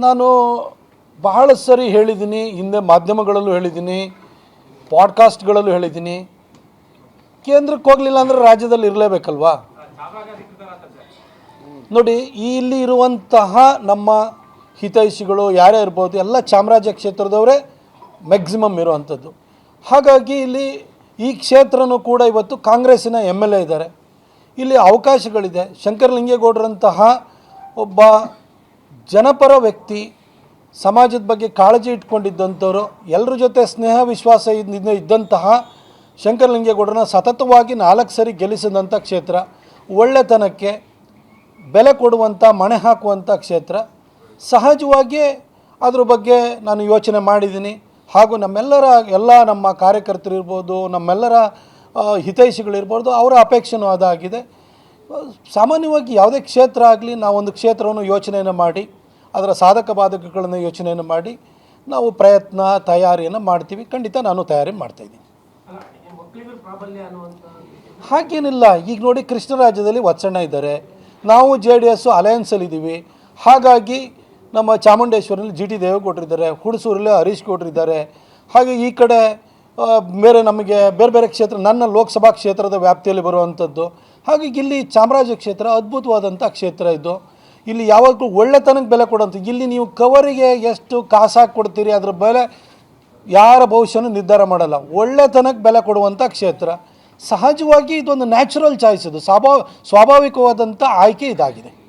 ನಾನು ಬಹಳ ಸರಿ ಹೇಳಿದ್ದೀನಿ, ಹಿಂದೆ ಮಾಧ್ಯಮಗಳಲ್ಲೂ ಹೇಳಿದ್ದೀನಿ, ಪಾಡ್ಕಾಸ್ಟ್ಗಳಲ್ಲೂ ಹೇಳಿದ್ದೀನಿ. ಕೇಂದ್ರಕ್ಕೆ ಹೋಗಲಿಲ್ಲ ಅಂದರೆ ರಾಜ್ಯದಲ್ಲಿ ಇರಲೇಬೇಕಲ್ವಾ? ನೋಡಿ, ಇಲ್ಲಿ ಇರುವಂತಹ ನಮ್ಮ ಹಿತೈಷಿಗಳು ಯಾರೇ ಇರ್ಬೋದು, ಎಲ್ಲ ಚಾಮರಾಜ ಕ್ಷೇತ್ರದವರೇ ಮ್ಯಾಕ್ಸಿಮಮ್ ಇರುವಂಥದ್ದು. ಹಾಗಾಗಿ ಇಲ್ಲಿ ಈ ಕ್ಷೇತ್ರನೂ ಕೂಡ ಇವತ್ತು ಕಾಂಗ್ರೆಸ್ಸಿನ MLA ಇದ್ದಾರೆ. ಇಲ್ಲಿ ಅವಕಾಶಗಳಿದೆ. ಶಂಕರಲಿಂಗೇಗೌಡರಂತಹ ಒಬ್ಬ ಜನಪರ ವ್ಯಕ್ತಿ, ಸಮಾಜದ ಬಗ್ಗೆ ಕಾಳಜಿ ಇಟ್ಕೊಂಡಿದ್ದಂಥವ್ರು, ಎಲ್ಲರ ಜೊತೆ ಸ್ನೇಹ ವಿಶ್ವಾಸ ಇದ್ದಂತಹ ಶಂಕರಲಿಂಗೇಗೌಡರನ್ನ ಸತತವಾಗಿ 4 ಸರಿ ಗೆಲ್ಲಿಸಿದಂಥ ಕ್ಷೇತ್ರ, ಒಳ್ಳೆತನಕ್ಕೆ ಬೆಲೆ ಕೊಡುವಂಥ, ಮಣೆ ಹಾಕುವಂಥ ಕ್ಷೇತ್ರ. ಸಹಜವಾಗಿಯೇ ಅದ್ರ ಬಗ್ಗೆ ನಾನು ಯೋಚನೆ ಮಾಡಿದ್ದೀನಿ. ಹಾಗೂ ನಮ್ಮ ಕಾರ್ಯಕರ್ತರು ಇರ್ಬೋದು, ನಮ್ಮೆಲ್ಲರ ಹಿತೈಷಿಗಳಿರ್ಬೋದು, ಅವರ ಅಪೇಕ್ಷೆನೂ ಅದಾಗಿದೆ. ಸಾಮಾನ್ಯವಾಗಿ ಯಾವುದೇ ಕ್ಷೇತ್ರ ಆಗಲಿ, ನಾವೊಂದು ಕ್ಷೇತ್ರವನ್ನು ಯೋಚನೆಯನ್ನು ಮಾಡಿ, ಅದರ ಸಾಧಕ ಬಾಧಕಗಳನ್ನು ಯೋಚನೆಯನ್ನು ಮಾಡಿ ನಾವು ತಯಾರಿಯನ್ನು ಮಾಡ್ತೀವಿ. ಖಂಡಿತ ನಾನು ತಯಾರಿ ಮಾಡ್ತಾಯಿದ್ದೀನಿ. ಹಾಗೇನಿಲ್ಲ. ಈಗ ನೋಡಿ, ಕೃಷ್ಣರಾಜ್ಯದಲ್ಲಿ ವತ್ಸಣ್ಣ ಇದ್ದಾರೆ, ನಾವು JDS ಅಲಯನ್ಸಲ್ಲಿದ್ದೀವಿ. ಹಾಗಾಗಿ ನಮ್ಮ ಚಾಮುಂಡೇಶ್ವರಲ್ಲಿ GT ದೇವೇಗೌಡರಿದ್ದಾರೆ, ಹುಣಸೂರಲ್ಲಿ ಹರೀಶ್ ಗೌಡರಿದ್ದಾರೆ. ಹಾಗೆ ಈ ಕಡೆ ನಮಗೆ ಬೇರೆ ಬೇರೆ ಕ್ಷೇತ್ರ, ನನ್ನ ಲೋಕಸಭಾ ಕ್ಷೇತ್ರದ ವ್ಯಾಪ್ತಿಯಲ್ಲಿ ಬರುವಂಥದ್ದು. ಹಾಗಾಗಿ ಇಲ್ಲಿ ಚಾಮರಾಜ ಕ್ಷೇತ್ರ ಅದ್ಭುತವಾದಂಥ ಕ್ಷೇತ್ರ ಇದು. ಇಲ್ಲಿ ಯಾವಾಗಲೂ ಒಳ್ಳೆತನಕ್ಕೆ ಬೆಲೆ ಕೊಡುವಂಥ, ಇಲ್ಲಿ ನೀವು ಕವರಿಗೆ ಎಷ್ಟು ಕಾಸಾಗಿ ಕೊಡ್ತೀರಿ ಅದರ ಬೆಲೆ ಯಾರ ಭವಿಷ್ಯನೂ ನಿರ್ಧಾರ ಮಾಡಲ್ಲ. ಒಳ್ಳೆತನಕ್ಕೆ ಬೆಲೆ ಕೊಡುವಂಥ ಕ್ಷೇತ್ರ. ಸಹಜವಾಗಿ ಇದೊಂದು ನ್ಯಾಚುರಲ್ ಚಾಯ್ಸ್, ಇದು ಸ್ವಾಭಾವಿಕವಾದಂಥ ಆಯ್ಕೆ ಇದಾಗಿದೆ.